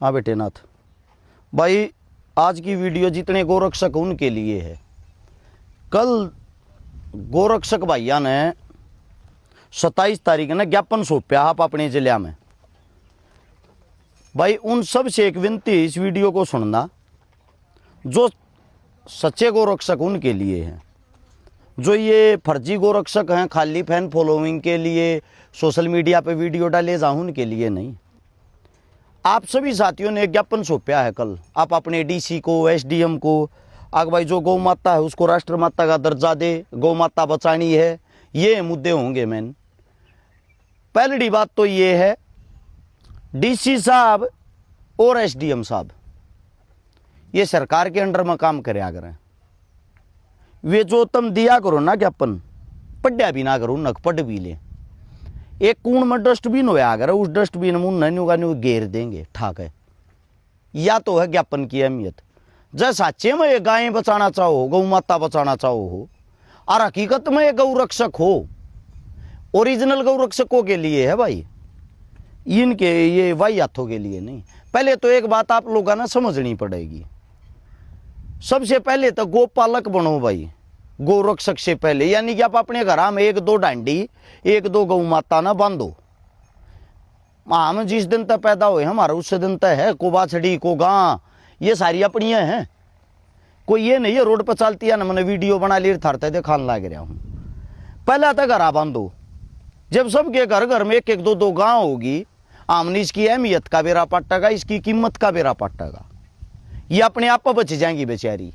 हाँ बेटे नाथ भाई, आज की वीडियो जितने गोरक्षक उनके लिए है। कल गोरक्षक भैया ने 27 तारीख ने ज्ञापन सौंपा आप अपने जिले में। भाई उन सब से एक विनती है इस वीडियो को सुनना, जो सच्चे गोरक्षक उनके लिए हैं। जो ये फर्जी गोरक्षक हैं खाली फैन फॉलोइंग के लिए सोशल मीडिया पे वीडियो डाले जाऊं, उनके लिए नहीं। आप सभी साथियों ने एक ज्ञापन सौंपा है कल, आप अपने डीसी को, एसडीएम को, आगे भाई जो गौ माता है उसको राष्ट्र माता का दर्जा दे, गौ माता बचानी है, ये मुद्दे होंगे। मैन पहली बात तो ये है, डीसी साहब और एसडीएम साहब ये सरकार के अंडर में काम करे करें। वे जो तुम दिया करो ना ज्ञापन, पढ़या भी ना करो, नक पढ़ भी ले। एक कूण में डस्टबिन होया करे, उस डस्टबिन में नन्यू का न्यू घेर देंगे, ठाक है। या तो है ज्ञापन की अहमियत। जैसे साचे में ये गायें बचाना चाहो, गौ माता बचाना चाहो हो, और हकीकत में ये गौ रक्षक हो, ओरिजिनल गौ रक्षकों के लिए है भाई, इनके ये वाहियातों के लिए नहीं। पहले तो एक बात आप लोगों ने समझनी पड़ेगी। सबसे पहले तो गोपालक बनो भाई, गौ रक्षक से पहले। यानी कि आप अपने घर में एक दो डांडी, एक दो गौ माता ना बांधो। हम जिस दिन तक पैदा हुए हमारा उस दिन तक है, को बाछड़ी को गां, ये सारी अपनी हैं। कोई ये नहीं है रोड पर चलती है ना मैंने वीडियो बना ली थारते दिखाने लग रहा हूं। पहला तो घर बांधो। जब सबके घर घर में एक एक दो दो गां होगी, आमनी इसकी अहमियत का बेरा पट्टेगा, इसकी कीमत का बेरा पट्टेगा। ये अपने आप बच जाएंगी बेचारी।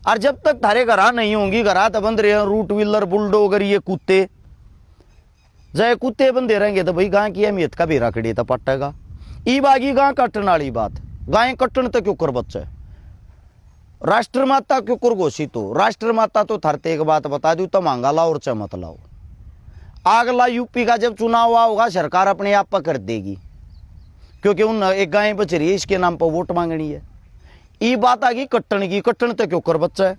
और जब तक थारे घरा नहीं होंगी, घरा तो बंद रहे रूट व्हीलर, बुलडोगर, ये कुत्ते, जय कुत्ते बंदे रहेंगे तो भाई गां की अहमियत का बेरा खड़े तो पट्टेगा। ई बागी गां कटने वाली बात, गायें कटन तो क्यों कर बच्चे, राष्ट्र माता क्यों कर घोषित हो। राष्ट्र माता तो थरते एक बात बता दू, तो मांगा लाओ और चमत लाओ। अगला यूपी का जब चुनाव हुआ होगा, सरकार अपने आप पर कर देगी, क्योंकि उन एक गाय बच रही है, इसके नाम पर वोट मांगनी है। ये बात आ गई कट्टन की। कट्टन तो क्यों कर बच्चा है,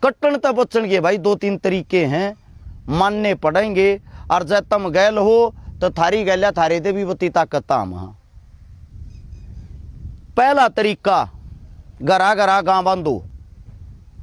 कट्टन तो बच्चन के भाई दो तीन तरीके हैं, मानने पड़ेंगे। और जब तुम गैल हो तो थारी गैल्या थारे दे भी बती ताकत हम। हाँ, पहला तरीका, घरा घरा गां बांधो,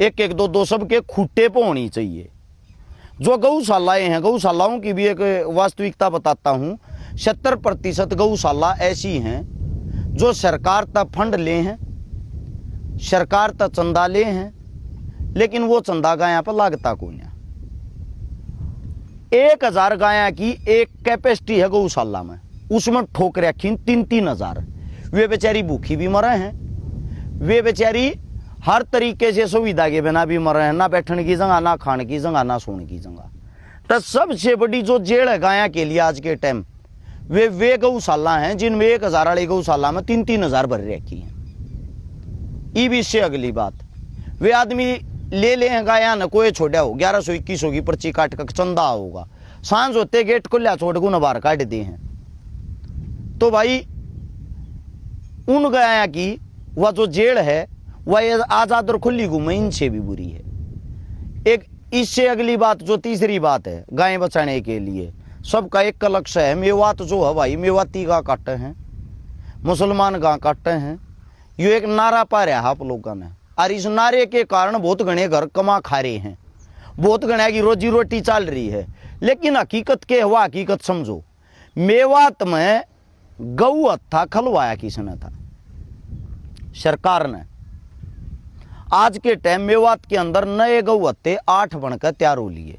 एक एक दो दो सबके खूटे पे होनी चाहिए। जो गौशालाएं हैं, गौशालाओं की भी एक वास्तविकता बताता हूं, 70% गौशाला ऐसी हैं जो सरकार तक फंड ले हैं, सरकार तक चंदा ले हैं, लेकिन वो चंदा गाया पर लागता को नहीं। 1000 गाया की एक कैपेसिटी है गौशाला में, उसमें ठोक रखी 3-3 हजार। वे बेचारी भूखी भी मरे हैं, वे बेचारी हर तरीके से सुविधा के बिना भी मरे हैं, ना बैठने की जगह, ना खाने की जगह, ना सोने की जगह। तो सबसे बड़ी जो जेड़ है गाया के लिए आज के टाइम, वे गौशाला हैं जिनमें 1000 वाली गौशाला में 3-3 हजार भर रखी हैं। ई भी से अगली बात, वे आदमी ले हैं गाया न, कोई छोड़ा हो 1121 की पर्ची काट कर चंदा होगा, सांझ होते गेट खुला छोड़ को बाहर काट दिए हैं। तो भाई उन गाया की वह जो जेड़ है वह आजाद और खुली घूमे, इनसे भी बुरी है। एक इससे अगली बात जो तीसरी बात है गायें बचाने के लिए, सबका एक लक्ष्य है। मेवात जो है भाई, मेवाती गां काटे हैं, मुसलमान गां काटे हैं, ये एक नारा पा रहा है आप लोगों ने। और इस नारे के कारण बहुत घने घर कमा खा रहे हैं, बहुत घने की रोजी रोटी चल रही है। लेकिन हकीकत के हुआ, हकीकत समझो। मेवात में गऊ हत्था खलवाया किसने था, सरकार ने। आज के टाइम मेवात के अंदर नए गऊ हत्थे 8 बनकर तैयार हो लिए,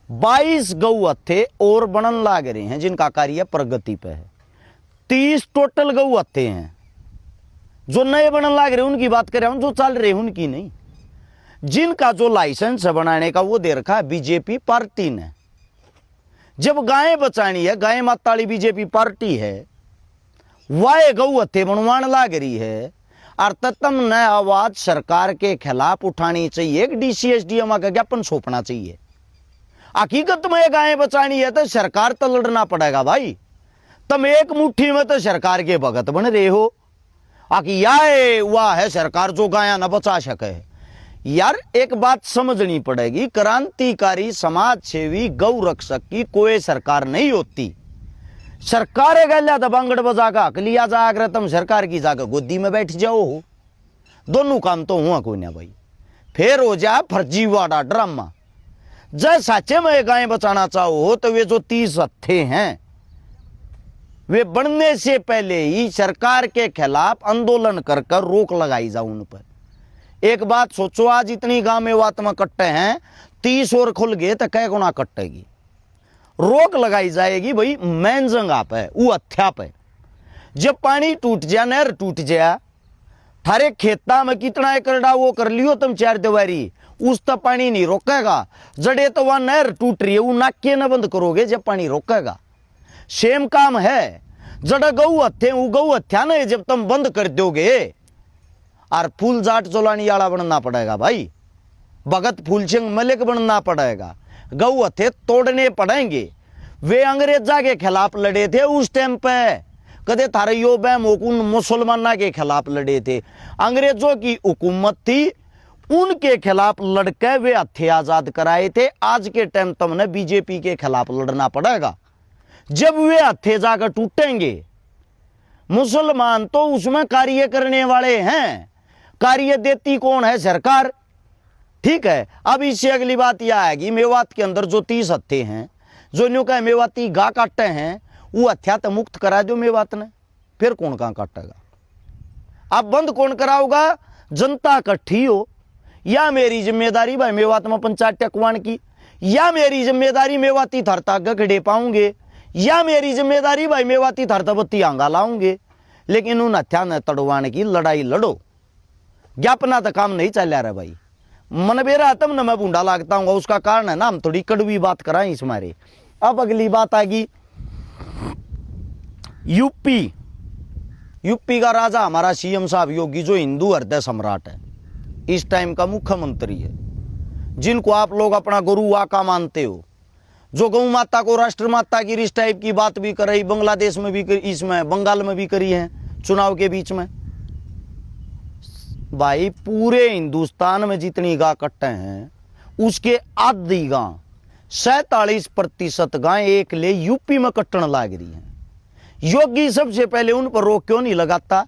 22 गऊ हत्थे और बनन लाग रहे हैं जिनका कार्य प्रगति पे है। 30 टोटल गऊ हत्थे हैं जो नए बनन लाग रहे, उनकी बात कर रहा हूं, जो चल रहे उनकी नहीं। जिनका जो लाइसेंस है बनाने का वो दे रखा है बीजेपी पार्टी ने। जब गायें बचानी है, गाय माता वाली बीजेपी पार्टी है, वह गऊ हत्थे बनवान लाग रही है, और तत्म न आवाज सरकार के खिलाफ उठानी चाहिए। एक डीसी एसडीएम का ज्ञापन सौंपना चाहिए। हकीकत में गायें बचानी है तो सरकार तो लड़ना पड़ेगा भाई। तुम एक मुट्ठी में तो सरकार के भगत बन रहे हो, आकि या वह है सरकार जो गाया न बचा सके। यार एक बात समझनी पड़ेगी, क्रांतिकारी समाज सेवी गौ रक्षक की कोई सरकार नहीं होती सरकार गल्या तो बांगड़ बजा का हक लिया जाकर तुम सरकार की जाकर गोदी में बैठ जाओ हो। दोनों काम तो हुआ कोई ना भाई। फिर हो जाए फर्जीवाड़ा ड्रामा। जब सच्चे में गाय बचाना चाहो तो वे जो 30 हत्थे हैं वे बनने से पहले ही सरकार के खिलाफ आंदोलन कर कर रोक लगाई जाए उन पर। एक बात सोचो, आज इतनी गांव में वात में कट्टे हैं, 30 और खुल गए तो कै गुना कट्टेगी। रोक लगाई जाएगी भाई मैन जंग आप है वो हत्या पे। जब पानी टूट जाए, नहर टूट जाए, थारे खेता में कितना एकड़ा वो कर लियो तुम 4 दीवारी, उस तक पानी नहीं रोकेगा। जड़े तो वहां नहर टूट रही है वो नाके न बंद करोगे जब पानी रोकेगा। सेम काम है जड़ा गऊ हत्थे वो गऊ हत्या न जब तुम बंद कर दोगे और फूल जाट जोलानी वाला बनना पड़ेगा भाई, भगत फूलसिंह मलिक बनना पड़ेगा। गऊ हत्थे तोड़ने पड़ेंगे। वे अंग्रेजा के खिलाफ लड़े थे उस टाइम पे, कदे थारे यो बैमोकुन मुसलमाना के खिलाफ लड़े थे। अंग्रेजों की हुकूमत थी, उनके खिलाफ लड़के वे हत्थे आजाद कराए थे। आज के टाइम तुमने बीजेपी के खिलाफ लड़ना पड़ेगा। जब वे हत्थे जाकर टूटेंगे, मुसलमान तो उसमें कार्य करने वाले हैं, कार्य देती कौन है? सरकार। ठीक है, अब इससे अगली बात यह आएगी, मेवात के अंदर जो 30 हत्थे हैं, जो न्यू का मेवाती गा काटते हैं, वो हत्या तो मुक्त करा दो मेवात ने, फिर कौन कहां काटेगा? अब बंद कौन कराओगा? जनता इकट्ठी हो। या मेरी जिम्मेदारी भाई मेवात में पंचायत टेकवान की, या मेरी जिम्मेदारी मेवाती थरता गखड़े पाऊंगे, या मेरी जिम्मेदारी भाई मेवाती थरता बत्ती आंगा लाऊंगे। लेकिन उन हत्या न तड़वाने की लड़ाई लड़ो। ज्ञापना तो काम नहीं चल रहा भाई। मन बेरा तब न मैं बूंडा लागता हूँ, उसका कारण है ना हम थोड़ी कड़वी बात कराएं इस मारे। अब अगली बात आ गई यूपी का राजा हमारा सीएम साहब योगी, जो हिंदू हृदय सम्राट है, इस टाइम का मुख्यमंत्री है, जिनको आप लोग अपना गुरु आका मानते हो, जो गौ माता को राष्ट्र माता की इस टाइप की बात भी कर रही, बांग्लादेश में भी इसमें बंगाल में भी करी है चुनाव के बीच में। भाई पूरे हिंदुस्तान में जितनी गाय कट्टे हैं उसके आधी गाय 47% गाय एक ले यूपी में कट्टन लाग रही है। योगी सबसे पहले उन पर रोक क्यों नहीं लगाता?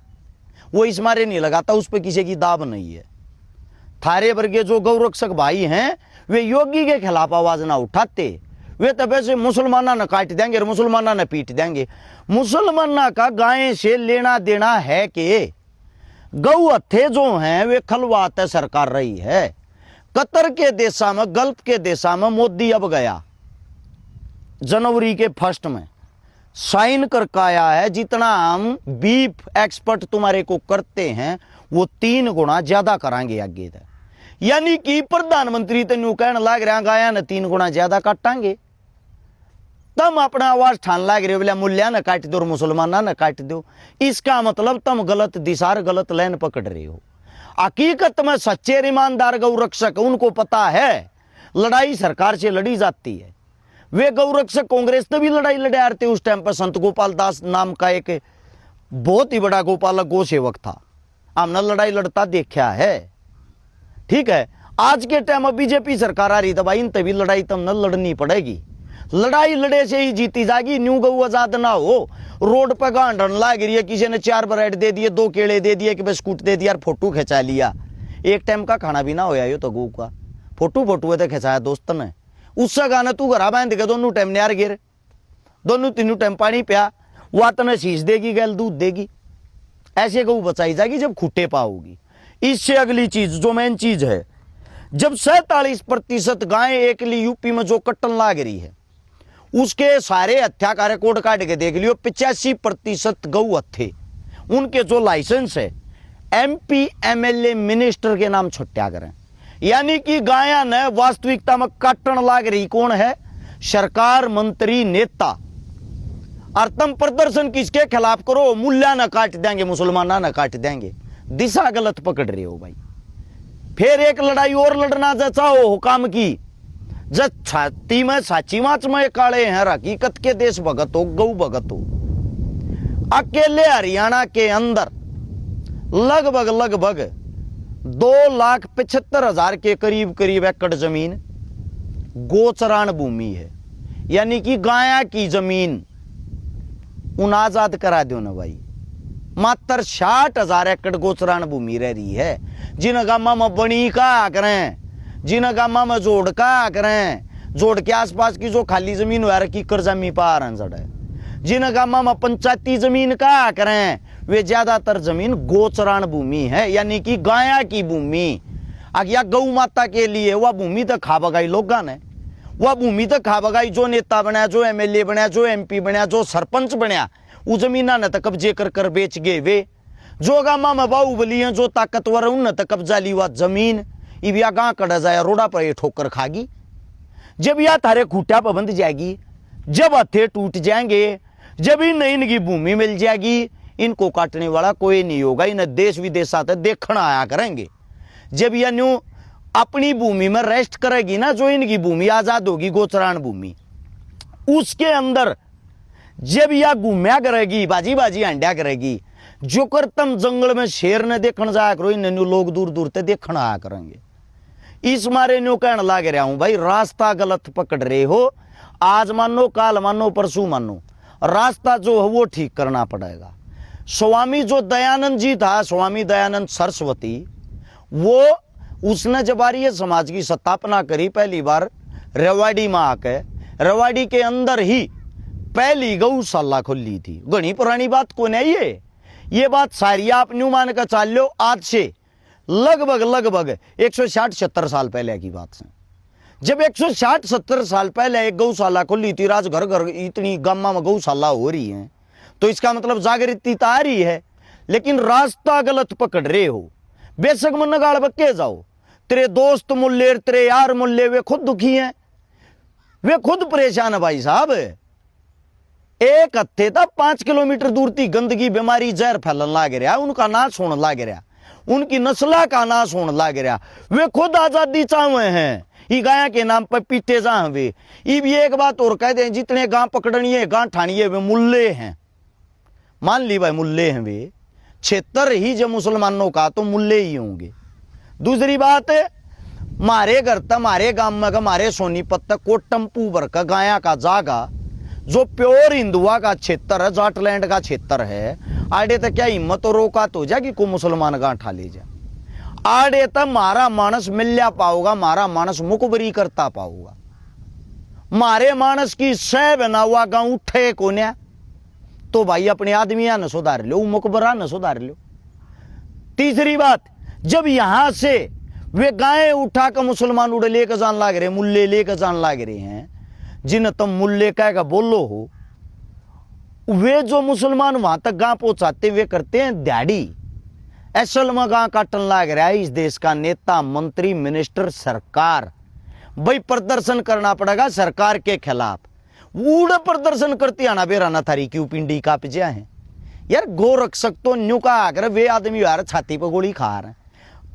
वो इस मारे नहीं लगाता, उस पर किसी की दाब नहीं है। थारे वर्गे जो गौरक्षक भाई हैं वे योगी के खिलाफ आवाज ना उठाते, वे तो वैसे मुसलमाना न काट देंगे और मुसलमाना न पीट देंगे। मुसलमाना का गाय से लेना देना है कि गौ हत्थे जो हैं वे खलवात सरकार रही है। कतर के देशा में, गल्फ के देशा में मोदी अब गया जनवरी के 1 में साइन करके आया है, जितना हम बीफ एक्सपर्ट तुम्हारे को करते हैं वो 3 गुना ज्यादा करांगे आगे तक। यानी कि प्रधानमंत्री तेन कहने लग रहा गाया न 3 गुना ज्यादा काटांगे। तम अपना आवाज ठान लाग रहे हो बोले मूल्या न काट दो और मुसलमाना न काट दो। इसका मतलब तुम गलत दिशा गलत लाइन पकड़ रहे हो। हकीकत में सच्चे ईमानदार गौरक्षक उनको पता है लड़ाई सरकार से लड़ी जाती है। वे गौरक्षक कांग्रेस से भी लड़ाई लड़े आ रहे थे उस टाइम पर। संत गोपाल दास नाम का एक बहुत ही बड़ा गोपालक गो सेवक था, हमने लड़ाई लड़ता देखा है। ठीक है, आज के टाइम में बीजेपी सरकार आ रही तो भाई इन तभी लड़ाई तुमने लड़नी पड़ेगी। लड़ाई लड़े से ही जीती जाएगी। न्यू गऊ आजाद ना हो, रोड पर गांडन लाग रही है, किसी ने 4 ब्रेड दे दिए, 2 केले दे दिए, कि बिस्कुट दे दिया, फोटो खिंचा लिया। एक टाइम का खाना भी ना होया यो तो गऊ का फोटो तो खिंचाया दोस्त ने। उससे गाना तू घरा बांध के दोनों टाइम नियार गिर, दोनों 3 टाइम पानी पिया, वह तने शीश देगी, गैल दूध देगी। ऐसे गऊ बचाई जाएगी जब खूटे पाओगी। इससे अगली चीज जो मेन चीज है, जब 47% गाय एक ली यूपी में जो कट्टन लाग रही है उसके सारे हत्या का रिकॉर्ड काट के देख लियो। 85% गऊ हत्थे उनके जो लाइसेंस है MP MLA मिनिस्टर के नाम छुट्या करें। यानी कि गाया ने वास्तविकता में काटन लाग रही कौन है? सरकार, मंत्री, नेता। और तुम प्रदर्शन किसके खिलाफ करो? मुल्ला न काट देंगे, मुसलमाना न काट देंगे। दिशा गलत पकड़ रहे हो भाई। फिर एक लड़ाई और लड़ना चाहो हुकाम की, जब छाती में साची माच में काले हैं, हकीकत के देश भगत हो, गौ भगत हो। अकेले हरियाणा के अंदर लगभग 2,75,000 के करीब एकड़ जमीन गोचरान भूमि है, यानी कि गाया की जमीन। उन आजाद करा दो ना भाई। मात्र 60,000 एकड़ गोचरान भूमि रह रही है, जिन गामा में बनी का करें, जिन गामा में जोड़ का करें, जोड़ के आसपास की जो खाली जमीन हुआ की कर्जा मी पार है, जिन गामा में पंचायती जमीन का करें, वे ज्यादातर जमीन गोचरान भूमि है, यानी कि गाया की भूमि। या गौ माता के लिए वह भूमि तो खा बगाई लोग ने, वह भूमि तो खा बगाई जो नेता बनया, जो MLA बनया, जो MP बनया, जो सरपंच बनया, वो जमीना ने तो कब्जे कर कर बेच गए वे। जो गामा में बाहुबली हैं, जो ताकतवर उन तो कब्जा ली हुआ जमीन इबिया गां कड़ा जाए रोडा पर ये ठोकर खागी। जब यह थारे खूटा पर बंध जाएगी, जब हथे टूट जाएंगे, जब इन इनकी भूमि मिल जाएगी, इनको काटने वाला कोई नहीं होगा। इन्हें देश विदेश आते देखना आया करेंगे। जब यह न्यू अपनी भूमि में रेस्ट करेगी ना, जो इनकी भूमि आजाद होगी गोचरान भूमि, उसके अंदर जब यह घूमया करेगी, बाजी बाजी अंड्या करेगी, जो कर तम जंगल में शेर ने देखने जाया करो, इन लोग दूर दूर से देखना आया करेंगे। इस मारे न्यू कहने लग रहा हूं भाई, रास्ता गलत पकड़ रहे हो, आज मानो काल मानो परसों मानो, रास्ता जो है वो ठीक करना पड़ेगा। स्वामी जो दयानंद जी था, स्वामी दयानंद सरस्वती, वो उसने जब आर्य समाज की स्थापना करी पहली बार रेवाड़ी में आके, रेवाड़ी के अंदर ही पहली गौशाला खोली थी। घनी पुरानी बात को नहीं है ये बात सारी, आप न्यू मान कर चाल लो, आज से लगभग 160-70 साल पहले की बात है। जब 160-70 साल पहले एक गौशाला खुली थी, राज घर घर इतनी गामा में गौशाला हो रही है, तो इसका मतलब जागृति तो आ रही है, लेकिन रास्ता गलत पकड़ रहे हो। बेशक मन गाड़ बक्के जाओ, तेरे दोस्त मुल्ले, तेरे यार मुल्ले, वे खुद दुखी हैं, वे खुद परेशान है भाई साहब। एक हत्थे तक 5 किलोमीटर दूर थी गंदगी, बीमारी, जहर फैलन लाग रहा, उनका नाश होने लाग रहा, उनकी नस्ला का नाश होने लाग रहा। वे खुद आजादी चाहे हैं, ये गाया के नाम पर पीटे जा वे। ये भी एक बात और कह दें, जितने गांव पकड़नी है, गांव ठानी है, वे मुल्ले हैं। मान ली भाई मुल्ले हैं वे, क्षेत्र ही जब मुसलमानों का तो मुल्ले ही होंगे। दूसरी बात, मारे घर तक मारे गांव में मारे सोनीपत तक कोटमपू भर का गाया का जागा जो प्योर हिंदुआ का क्षेत्र है, जाटलैंड का क्षेत्र है, आड़े तक क्या हिम्मत और औकात हो जाएगी को मुसलमान गांव ठा ले जाए। आड़े तक मारा मानस मिल्या पाओगा, मारा मानस मुखबरी करता पाओगा, मारे मानस की सह बना हुआ गांव उठे कोन्या, तो भाई अपने आदमिया न सुधार लो, मुखबरा न सुधार लो। तीसरी बात, जब यहां से वे गाय उठाकर मुसलमान उड़े लेकर जान लाग रहे, मुल्ले लेकर जान लाग रहे हैं, जिन तुम मुल्ले कहेगा बोलो हो, वे जो मुसलमान वहां तक गांव पहुंचाते वे करते हैं दिहाड़ी। असल में गांव काटन लाग रहा है इस देश का नेता, मंत्री, मिनिस्टर, सरकार। भाई प्रदर्शन करना पड़ेगा सरकार के खिलाफ। उड़ प्रदर्शन करती आना बेरा ना थारी क्यों पिंडी का पिजा है यार। गोरक्षक तो न्यू का आकर वे आदमी यार छाती पर गोली खा रहे हैं।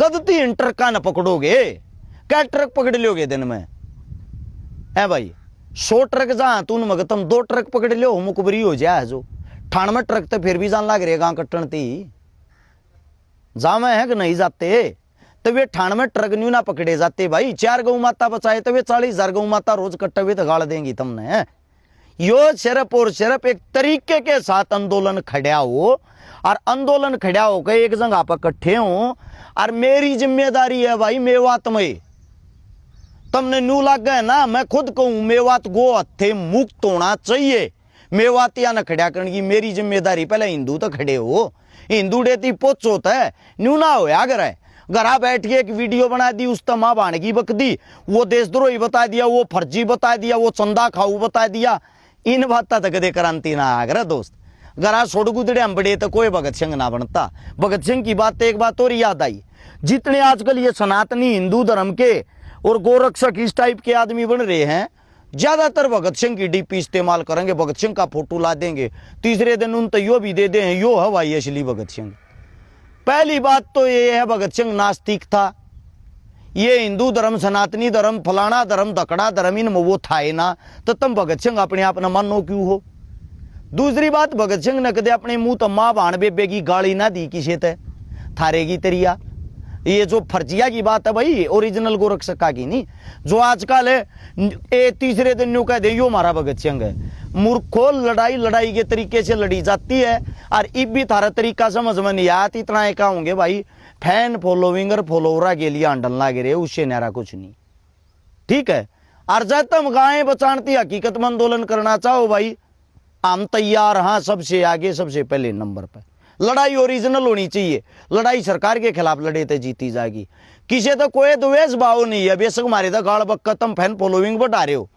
कद तीन ट्रक का न पकड़ोगे, क्या ट्रक पकड़ लोगे दिन में है भाई? 100 ट्रक जा तू मगर तुम 2 ट्रक पकड़ लो, मुखबरी हो जाए। जो ठाण में ट्रक तो फिर भी जान लाग रहे गांव कट्टन ती जावे है कि नहीं जाते, तो वे ठाण में ट्रक न्यू ना पकड़े जाते भाई। 4 गौ माता बचाए तो वे 40,000 गौ माता रोज कट्टे हुए तो गाड़ देंगी तुमने। यो सिर्फ और सिर्फ एक तरीके के साथ आंदोलन खड़ा हो, और आंदोलन खड़ा होकर एक जगह पर इकट्ठे हो, और मेरी जिम्मेदारी है भाई मेवात में। तुमने न्यू लग गए ना, मैं खुद कहूं मेवात गो हत्थे मुक्त होना चाहिए। मेवातिया न खड़ा करने की मेरी जिम्मेदारी। पहले हिंदू तो खड़े हो, हिंदू डेती पोच होता है न्यू ना हो अगर है। घरा बैठ के एक वीडियो बना दी, उस माँ बाण की बक दी, वो देशद्रोही बता दिया, वो फर्जी बता दिया, वो चंदा खाऊ बता दिया। इन बात तक कदे क्रांति ना आगर दोस्त। गरा छोड़ गुदड़े अंबड़े तो कोई भगत सिंह ना बनता। भगत सिंह की बात एक बात और याद आई, जितने आजकल ये सनातनी हिंदू धर्म के और गोरक्षक इस टाइप के आदमी बन रहे हैं, ज्यादातर भगत सिंह की डीपी इस्तेमाल करेंगे, भगत सिंह का फोटो ला देंगे, तीसरे दिन उन तो यो भी दे दे यो है भाई असली भगत सिंह। पहली बात तो ये है भगत सिंह नास्तिक था। ये हिंदू धर्म, सनातनी धर्म, फलाना धर्म, दकड़ा धर्म इनमें वो था ही ना, तो तुम भगत सिंह अपने आप न मानो क्यों हो? दूसरी बात, भगत सिंह ने कदे अपने मुंह तो माँ भाण बेबे की गाली ना दी किसी ते थारेगी तरिया। ये जो फर्जिया की बात है भाई, ओरिजिनल गोरक्षका की नहीं। जो आजकल है ए तीसरे दिन यूं कह दे यो हमारा भगत सिंह है। मूर्खो, लड़ाई लड़ाई के तरीके से लड़ी जाती है और इब भी थारा तरीका समझ में नहीं आया। इतना एक होंगे भाई, फैन फॉलोविंग और फॉलोवरा के लिए आंडन लागे रहे, उससे नारा कुछ नहीं। ठीक है, और जब तुम गायें बचाती हकीकत में आंदोलन करना चाहो भाई, हम तैयार। हाँ, सबसे आगे सबसे पहले नंबर पर लड़ाई ओरिजिनल होनी चाहिए। लड़ाई सरकार के खिलाफ लड़े तो जीती जाएगी। किसी तो कोई द्वेष भाव नहीं है। बेशक हमारे तो गाड़ बक्का तुम फैन फॉलोइंग बढ़ा रहे हो,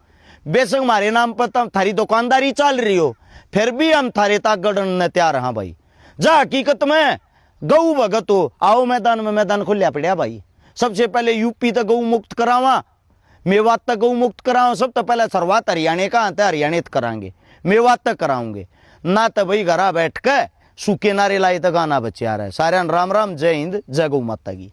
बेशक हमारे नाम पर तुम थारी दुकानदारी चल रही हो, फिर भी हम थारे तक गढ़ने तैयार। हाँ भाई, जा हकीकत में गऊ भगत हो, आओ मैदान में। मैदान खुलिया पड़िया भाई। सबसे पहले यूपी तक गऊ मुक्त करावा, मेवात तक गऊ मुक्त करावा। सब तो पहले शुरुआत हरियाणा का आते, हरियाणा कराएंगे, मेवात तक कराऊंगे ना। तो भाई घरा बैठ के सूखे नारे लाए तो गाना बचे आ रहा है। सारे राम राम, जय हिंद, जय गौ माता की।